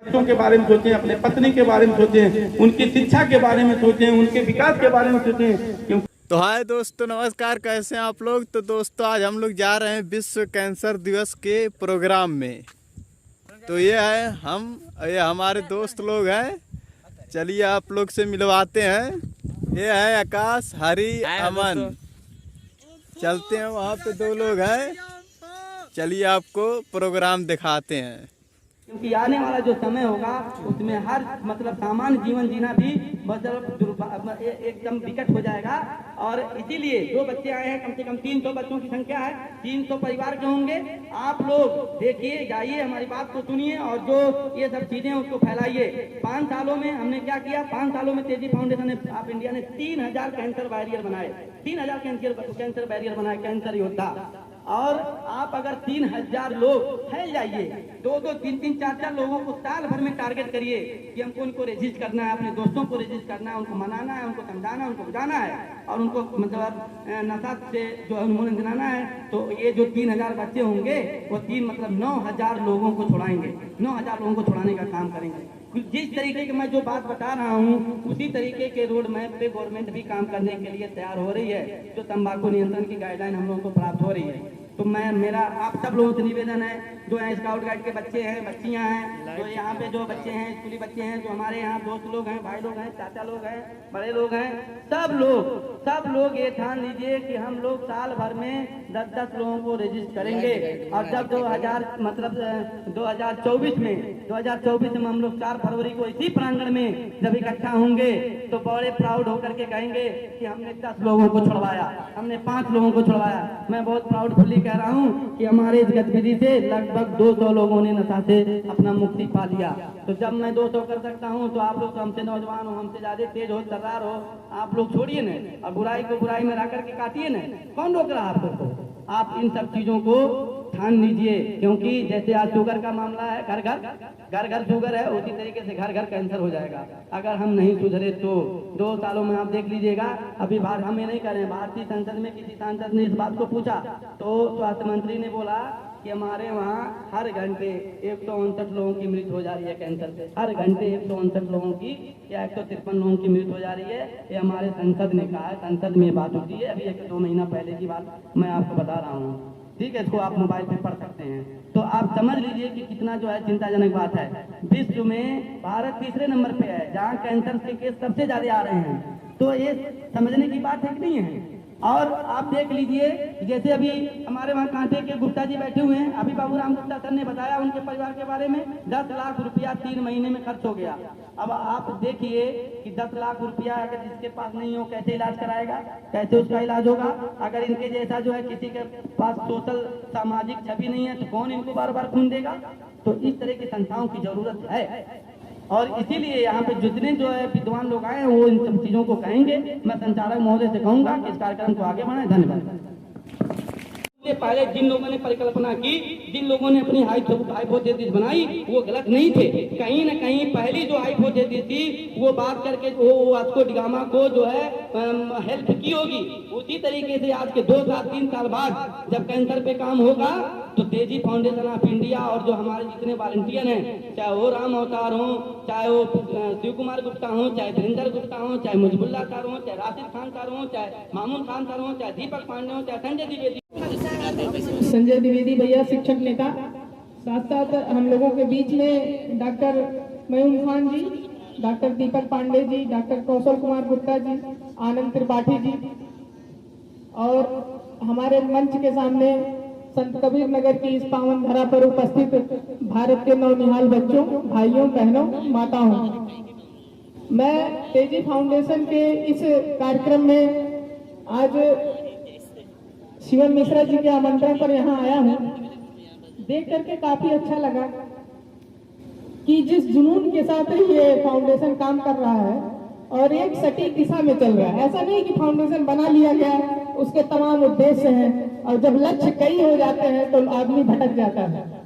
बच्चों के बारे में सोचें, अपने पत्नी के बारे में सोचें, उनकी शिक्षा के बारे में सोचें, उनके विकास के बारे में सोचें। तो हाय दोस्तों, नमस्कार, कैसे हैं आप लोग। तो दोस्तों आज हम लोग जा रहे हैं विश्व कैंसर दिवस के प्रोग्राम में। तो ये है ये हमारे दोस्त लोग हैं। चलिए आप लोग से मिलवाते हैं। ये है आकाश, हरी, अमन। चलते हैं, वहाँ पे दो लोग हैं। चलिए आपको प्रोग्राम दिखाते हैं। क्योंकि आने वाला जो समय होगा उसमें हर सामान्य जीवन जीना भी एकदम विकट हो जाएगा। और इसीलिए जो बच्चे आए हैं, कम से कम 300 बच्चों की संख्या है, 300 परिवार के होंगे। आप लोग देखिए, जाइए, हमारी बात को सुनिए और जो ये सब चीजें उसको फैलाइए। 5 सालों में हमने क्या किया, 5 सालों में तेजी फाउंडेशन ऑफ इंडिया ने 3000 कैंसर बैरियर बनाए, 3000 कैंसर बैरियर बनाए, कैंसर योद्धा। और आप अगर 3000 लोग फैल जाइए, 2-2, 3-3, 4-4 लोगों को साल भर में टारगेट करिए कि हमको उनको रजिस्ट करना है, अपने दोस्तों को रजिस्ट करना है, उनको मनाना है, उनको समझाना है, उनको बुझाना है और उनको नशा से जो उन्मूलन दिलाना है। तो ये जो 3000 बच्चे होंगे वो 9000 लोगों को छुड़ाएंगे, 9000 लोगों को छुड़ाने का काम करेंगे। जिस तरीके की मैं जो बात बता रहा हूँ उसी तरीके के रोड मैप पे गवर्नमेंट भी काम करने के लिए तैयार हो रही है। जो तंबाकू नियंत्रण की गाइडलाइन हम लोगों को प्राप्त हो रही है। तो मेरा आप सब लोगों से निवेदन है, जो है स्काउट गाइड के बच्चे हैं, बच्चियां हैं, जो यहाँ पे जो बच्चे हैं, स्कूली बच्चे हैं, जो हमारे यहाँ दोस्त लोग हैं, भाई लोग हैं, चाचा लोग हैं, बड़े लोग हैं, सब लोग ये ठान लीजिए कि हम लोग साल भर में 10-10 लोगों को रजिस्टर करेंगे। और जब 2024 में हम लोग 4 फरवरी को इसी प्रांगण में जब इकट्ठा होंगे तो बड़े प्राउड होकर के कहेंगे कि हमने 10 लोगों को छुड़वाया, हमने 5 लोगों को छुड़वाया। मैं बहुत प्राउडफुली कह रहा हूँ कि हमारे इस गतिविधि से लगभग 200 लोगों ने नशा से अपना मुक्ति पा लिया। तो जब मैं 200 कर सकता हूँ तो आप लोग तो हमसे नौजवान हो, हमसे ज्यादा तेज हो, तर्रार हो, आप लोग छोड़िए न और बुराई को बुराई में ला करके काटिए न। कौन रोक रहा है आपको? आप इन सब चीजों को ठान लीजिए, क्योंकि जैसे आज शुगर का मामला है, घर घर शुगर है, उसी तरीके से घर घर कैंसर हो जाएगा अगर हम नहीं सुधरे तो। 2 सालों में आप देख लीजिएगा। अभी हम ये नहीं कर रहे हैं, भारतीय संसद में किसी सांसद ने इस बात को पूछा तो स्वास्थ्य मंत्री ने बोला कि हमारे वहाँ हर घंटे 159 लोगों की मृत्यु हो जा रही है कैंसर से। हर घंटे 159 लोगों की या 153 लोगों की मृत्यु हो जा रही है। ये हमारे संसद ने कहा है, संसद में बात होती है। अभी 1-2 महीना पहले की बात मैं आपको बता रहा हूँ, ठीक है। इसको आप मोबाइल पे पढ़ सकते हैं। तो आप समझ लीजिए कि कितना जो है चिंताजनक बात है। विश्व में भारत तीसरे नंबर पे है जहाँ कैंसर के केस सबसे ज्यादा आ रहे हैं। तो ये समझने की बात है कि नहीं है? और आप देख लीजिए, जैसे अभी हमारे वहाँ कांटे के गुप्ता जी बैठे हुए हैं, अभी बाबूराम गुप्ता सर ने बताया उनके परिवार के बारे में। 10 लाख रुपया 3 महीने में खर्च हो गया। अब आप देखिए कि 10 लाख रुपया अगर जिसके पास नहीं हो कैसे इलाज कराएगा, कैसे उसका इलाज होगा? अगर इनके जैसा जो है किसी के पास सोशल सामाजिक छवि नहीं है तो कौन इनको बार बार खून देगा? तो इस तरह की संस्थाओं की जरूरत है और इसीलिए यहाँ पे जितने जो है विद्वान लोग आए हैं वो इन सब चीजों को कहेंगे। मैं संचालक महोदय से कहूंगा कि इस कार्यक्रम को आगे बढ़ाएं। धन्यवाद। पहले जिन लोगों ने परिकल्पना की, जिन लोगों ने अपनी हाइपोथेसिस बनाई, वो गलत नहीं थे। कहीं न कहीं पहली जो हाइपोथेसिस थी वो बात करके वो वास्को डिगामा को जो है हेल्प की होगी। उसी तरीके से आज के 2-3 साल बाद जब कैंसर पे काम होगा तो तेजी फाउंडेशन ऑफ इंडिया और जो हमारे जितने वॉलंटियर हैं, चाहे वो राम अवतार हो, चाहे वो शिव कुमार गुप्ता हो, चाहे धीरेन्द्र गुप्ता हो, चाहे मुजबुल्ला सर हो, चाहे राशिद खान सर हो, चाहे मामून खान सर हो, चाहे दीपक पांडे हो, चाहे संजय द्विवेदी भैया शिक्षक नेता, साथ साथ हम लोगों के बीच में डॉक्टर मयून खान जी, डॉक्टर दीपक पांडे जी, डॉक्टर कौशल कुमार गुप्ता जी, आनंद त्रिपाठी जी और हमारे मंच के सामने संत कबीर नगर की इस पावन धरा पर उपस्थित भारत के नौनिहाल बच्चों, भाइयों, बहनों, माताओं, मैं तेजी फाउंडेशन के इस कार्यक्रम में आज शिवम मिश्रा जी के आमंत्रण पर यहाँ आया हूँ। देख करके काफी अच्छा लगा कि जिस जुनून के साथ ये फाउंडेशन काम कर रहा है और एक सटीक दिशा में चल रहा है। ऐसा नहीं कि फाउंडेशन बना लिया गया, उसके तमाम उद्देश्य हैं और जब लक्ष्य कई हो जाते हैं तो आदमी भटक जाता है।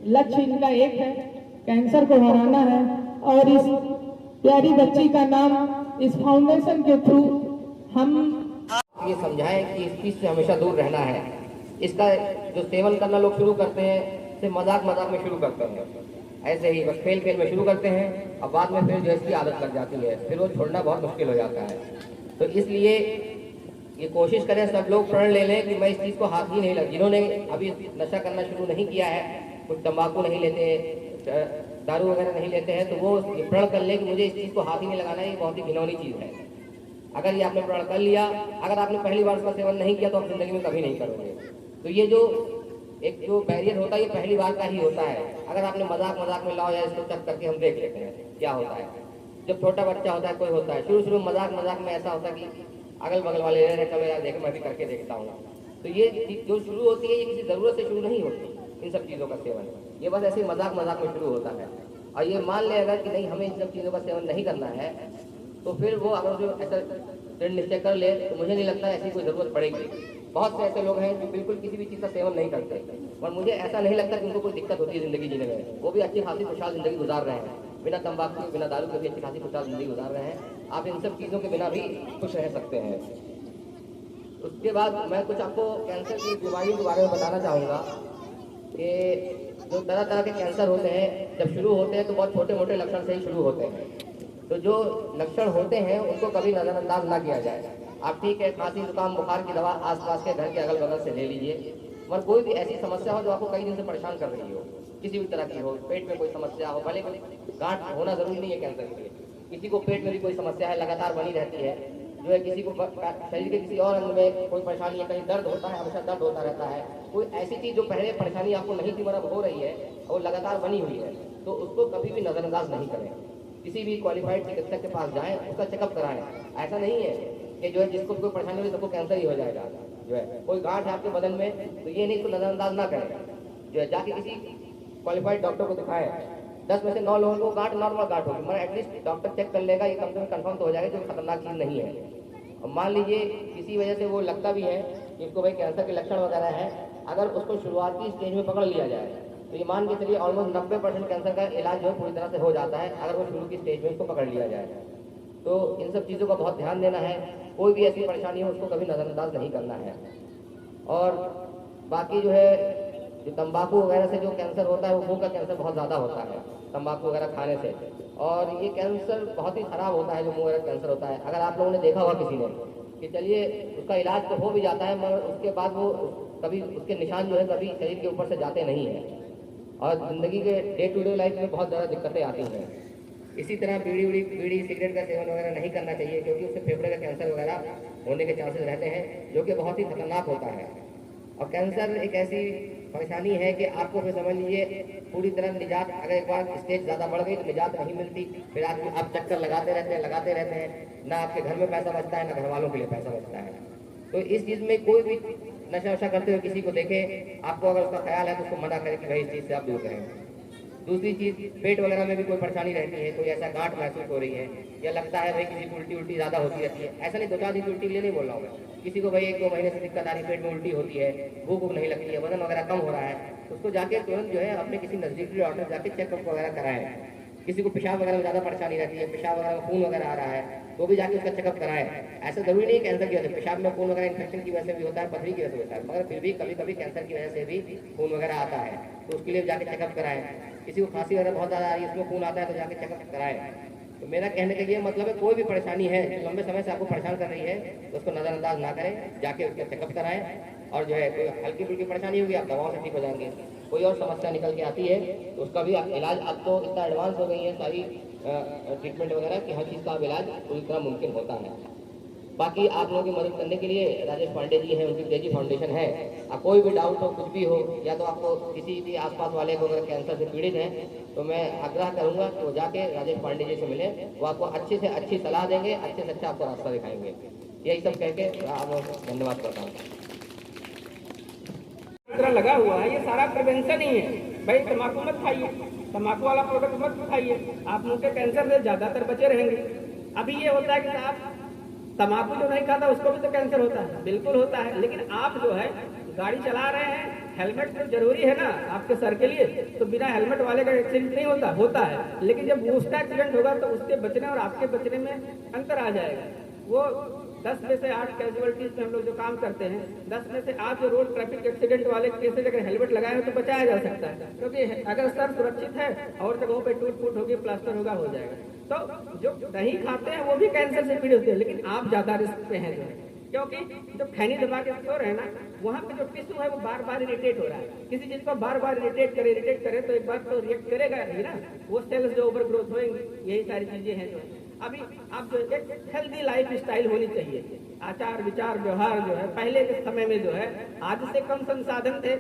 लक्ष्य इनका एक है, कैंसर को हराना है और इस प्यारी बच्ची का नाम इस फाउंडेशन के थ्रू हम ये समझाएं कि इस चीज से हमेशा दूर रहना है। इसका जो सेवन करना लोग शुरू करते हैं, से मजाक में शुरू करते हैं। ऐसे ही बस खेल खेल में शुरू करते हैं और बाद में फिर जो है इसकी आदत लग जाती है, फिर वो छोड़ना बहुत मुश्किल हो जाता है। तो इसलिए ये कोशिश करें सब लोग प्रण ले लें कि मैं इस चीज़ को हाथ ही नहीं लग, जिन्होंने अभी नशा करना शुरू नहीं किया है, कुछ तंबाकू नहीं लेते, दारू वगैरह नहीं लेते हैं, तो वो ये प्रण कर लें कि मुझे इस चीज़ को हाथ ही नहीं लगाना है। ये बहुत ही घिनौनी चीज़ है। अगर ये आपने प्रण कर लिया, अगर आपने पहली बार उसका सेवन नहीं किया तो आप जिंदगी में कभी नहीं करोगे। तो ये जो एक जो बैरियर होता है ये पहली बार का ही होता है। अगर आपने मजाक मजाक में लाओ या इसको चेक करके हम देख लेते हैं क्या होता है। जब छोटा बच्चा होता है, कोई होता है, शुरू शुरू में मजाक मजाक में ऐसा होता है कि अगल बगल वाले ले रहे चलो यार देखे मैं भी करके देखता हूँ। तो ये जो शुरू होती है ये किसी ज़रूरत से शुरू नहीं होती इन सब चीज़ों का सेवन, ये बस ऐसे मजाक मजाक में शुरू होता है। और ये मान ले अगर कि नहीं हमें इन सब चीज़ों का सेवन नहीं करना है, तो फिर वो अगर जो ऐसा दृढ़ निश्चय कर ले तो मुझे नहीं लगता ऐसी कोई ज़रूरत पड़ेगी। बहुत से ऐसे लोग हैं जो बिल्कुल किसी भी चीज़ का सेवन नहीं करते और मुझे ऐसा नहीं लगता कि उनको कोई दिक्कत होती है ज़िंदगी जीने में। वो भी अच्छी खासी खुशहाल ज़िंदगी गुजार रहे हैं, बिना तंबाकू के बिना दारू के भी अच्छी खासी खुशहाल ज़िंदगी गुजार रहे हैं। आप इन सब चीज़ों के बिना भी खुश रह सकते हैं। उसके बाद मैं कुछ आपको कैंसर की बीमारियों के बारे में बताना चाहूँगा कि जो तरह तरह के कैंसर होते हैं जब शुरू होते हैं तो बहुत छोटे मोटे लक्षण से ही शुरू होते हैं। तो जो लक्षण होते हैं उनको कभी नज़रअंदाज ना किया जाए। आप ठीक है खांसी जुकाम बुखार की दवा आसपास के घर के अगल बगल से ले लीजिए, मगर कोई भी ऐसी समस्या हो जो आपको कई दिन से परेशान कर रही हो, किसी भी तरह की हो, पेट में कोई समस्या हो, भले कोई गांठ होना जरूरी नहीं है कैंसर के लिए, किसी को पेट में भी कोई समस्या है लगातार बनी रहती है, जो है किसी को शरीर के किसी और अंग में कोई परेशानी है, कहीं दर्द होता है, हमेशा दर्द होता रहता है, कोई ऐसी चीज़ जो पहले परेशानी आपको नहीं थी मगर हो रही है और लगातार बनी हुई है, तो उसको कभी भी नज़रअंदाज नहीं करें। किसी भी क्वालिफाइड चिकित्सक के पास जाएं, उसका चेकअप कराएं। ऐसा नहीं है कि जो है जिसको कोई परेशानी होगी सबको कैंसर ही हो जाएगा। जो है कोई गांठ है आपके बदन में तो ये नहीं, तो नज़रअंदाज ना करें, जो है जाके किसी क्वालिफाइड डॉक्टर को दिखाएं। 10 में से 9 लोगों को गांठ नॉर्मल गांठ होगी, मगर एटलीस्ट डॉक्टर चेक कर लेगा, ये कम से कम कन्फर्म तो हो जाएगा जो खतरनाक चीज़ नहीं है। और मान लीजिए किसी वजह से वो लगता भी है कि इसको भाई कैंसर के लक्षण वगैरह है, अगर उसको शुरुआती स्टेज में पकड़ लिया जाए तो ये मान के चलिए ऑलमोस्ट 90% कैंसर का इलाज जो है पूरी तरह से हो जाता है अगर वो शुरू की स्टेज में उसको पकड़ लिया जाए। तो इन सब चीज़ों का बहुत ध्यान देना है। कोई भी ऐसी परेशानी हो उसको कभी नज़रअंदाज नहीं करना है। और बाकी जो है जो तंबाकू वगैरह से जो कैंसर होता है वो मुंह का कैंसर बहुत ज़्यादा होता है तंबाकू वगैरह खाने से, और ये कैंसर बहुत ही ख़राब होता है जो मुंह वगैरह कैंसर होता है। अगर आप लोगों ने देखा हुआ किसी ने कि चलिए उसका इलाज तो हो भी जाता है मगर उसके बाद वो कभी उसके निशान जो है कभी शरीर के ऊपर से जाते नहीं हैं और ज़िंदगी के डे टू डे लाइफ में बहुत ज़्यादा दिक्कतें आती हैं। इसी तरह बीड़ी सिगरेट का सेवन वगैरह नहीं करना चाहिए क्योंकि उससे फेफड़े का कैंसर वगैरह होने के चांसेस रहते हैं जो कि बहुत ही खतरनाक होता है। और कैंसर एक ऐसी परेशानी है कि आपको फिर समझ लीजिए पूरी तरह निजात, अगर एक बार स्टेज ज़्यादा बढ़ गई तो निजात नहीं मिलती, फिर आप चक्कर लगाते रहते हैं, ना आपके घर में पैसा बचता है ना घर वालों के लिए पैसा बचता है। तो इस चीज़ में कोई भी नशा वशा करते हुए किसी को देखे, आपको अगर उसका ख्याल है तो उसको मना करें कि भाई इस चीज़ से आप दूर रहें। दूसरी चीज़, पेट वगैरह में भी कोई परेशानी रहती है, कोई ऐसा गांठ महसूस हो रही है या लगता है भाई किसी को उल्टी ज़्यादा होती रहती है, ऐसा नहीं 2-4 दिन की उल्टी के लिए नहीं बोल रहा हूँ मैं, किसी को भाई 1-2 महीने से दिक्कत आ रही है, पेट में उल्टी होती है, भूख नहीं लगती है, वजन वगैरह कम हो रहा है, उसको जाके तुरंत जो है अपने किसी नज़दीकी डॉक्टर जाके चेकअप वगैरह कराएं। किसी को पेशाब वगैरह में ज़्यादा परेशानी रहती है, पेशाब वगैरह में खून वगैरह आ रहा है, तो भी जाके उसका चेकअप कराएं। ऐसा जरूरी नहीं कैंसर की वजह से, पेशाब में खून वगैरह इन्फेक्शन की वजह से भी होता है, पथरी की वजह से होता है, मगर फिर भी कभी कभी कैंसर की वजह से भी खून वगैरह आता है, तो उसके लिए जाके चेकअप कराएं। किसी को खांसी वगैरह बहुत ज़्यादा आ रही है, उसमें खून आता है तो जाके चेकअप कराएं। तो मेरा कहने का ये मतलब है कोई भी परेशानी है जो लंबे समय से आपको परेशान कर रही है तो उसको नज़रअंदाज ना करें, जाके उसका चेकअप कराएं। और जो है कोई हल्की फुल्की परेशानी होगी आप दवाओं से ठीक हो जाएंगे, कोई और समस्या निकल के आती है तो उसका भी इलाज, अब तो इतना एडवांस हो गई है सारी ट्रीटमेंट वगैरह कि हर चीज़ का इलाज पूरी तरह मुमकिन होता है। बाकी आप लोगों की मदद करने के लिए राजेश पांडे जी हैं, उनकी तेजी फाउंडेशन है। अब कोई भी डाउट हो, कुछ भी हो, या तो आपको किसी भी आसपास वाले को अगर कैंसर से पीड़ित हैं तो मैं आग्रह करूंगा कि वो जाके राजेश पांडे जी से मिलें, वो आपको अच्छे से अच्छी सलाह देंगे, अच्छे से अच्छा आपको रास्ता दिखाएंगे। यही सब कह के आप लोगों को धन्यवाद करता हूँ। लगा हुआ है, ये सारा प्रिवेंशन ही है। भाई तम्बाकू मत खाइए, तम्बाकू वाला प्रोडक्ट मत खाइए, आप मुंह के कैंसर से ज़्यादातर बचे रहेंगे। अभी ये होता है कि साहब तम्बाकू जो नहीं खाता उसको भी तो कैंसर होता है, बिल्कुल होता है, लेकिन आप जो है गाड़ी चला रहे हैं, हेलमेट तो जरूरी है ना आपके सर के लिए, तो बिना हेलमेट वाले का एक्सीडेंट नहीं होता है, लेकिन जब उसका एक्सीडेंट होगा तो उसके बचने और आपके बचने में अंतर आ जाएगा। वो 10 में से 8 कैजुअलिटीज में हम लोग जो काम करते हैं, 10 में से 8 जो रोड ट्रैफिक एक्सीडेंट वाले केसेज अगर हेलमेट लगाए हो तो बचाया जा सकता है, क्योंकि अगर सर सुरक्षित है और जगहों पे टूट फूट होगी, प्लास्टर होगा, हो जाएगा। तो जो नहीं खाते हैं वो भी कैंसर से पीड़ित होते हैं, लेकिन आप ज्यादा रिस्क पे हैं जो है, क्योंकि जो खैनी दबा के सो रहे हैं ना, वहाँ पे जो टिश्यू है वो बार बार इरिटेट हो रहा है। किसी चीज को बार बार इरिटेट करे तो एक बार तो रिएक्ट करेगा ही ना, वो सेल्स जो ओवर ग्रोथ होंगी, यही सारी चीजें हैं जो अभी आप जो एक हेल्दी लाइफ स्टाइल होनी चाहिए। आचार विचार व्यवहार जो है पहले के समय में जो है आज से कम संसाधन थे,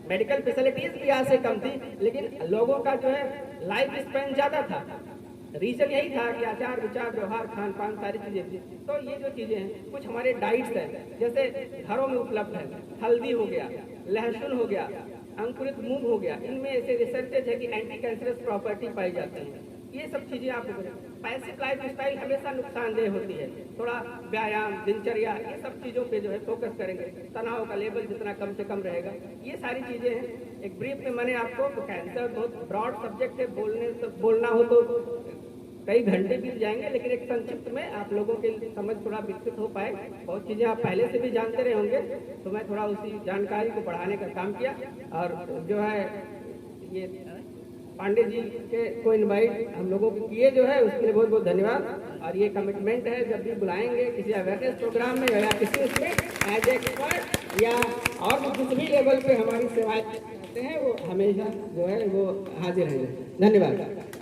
मेडिकल फैसिलिटीज भी आज से कम थी, लेकिन लोगों का जो है लाइफ स्पेन ज्यादा था। रीजन यही था कि आचार विचार व्यवहार खान पान सारी चीजें थी। तो ये जो चीजें हैं कुछ हमारे डाइट्स हैं, जैसे घरों में उपलब्ध है, हल्दी हो गया, लहसुन हो गया, अंकुरित मूंग हो गया, इनमें ऐसे रिसर्चेज है कि एंटी कैंसरस प्रॉपर्टी पाई जाती है। ये सब चीजें आप पैसिव लाइफ स्टाइल हमेशा नुकसानदेह होती है। थोड़ा व्यायाम, दिनचर्या, ये सब चीजों पे जो है फोकस करेंगे, तनाव का लेवल जितना कम से कम रहेगा, ये सारी चीजें हैं। एक ब्रीफ में मैंने आपको, तो कैंसर बहुत ब्रॉड सब्जेक्ट है, बोलना हो तो कई घंटे बीत जाएंगे, लेकिन एक संक्षिप्त में आप लोगों के समझ थोड़ा विकसित हो पाए। बहुत चीजें आप पहले से भी जानते रहे होंगे, तो मैं थोड़ा उसी जानकारी को बढ़ाने का काम किया। और जो है ये पांडे जी के को इनवाइट हम लोगों को किए जो है, उसके लिए बहुत बहुत धन्यवाद। और ये कमिटमेंट है, जब भी बुलाएंगे किसी अवेयरनेस प्रोग्राम में या किसी उसमें एज एक्सपर्ट या और जिस भी लेवल पे हमारी सेवाएं करते हैं, वो हमेशा जो है वो हाजिर हैं। धन्यवाद।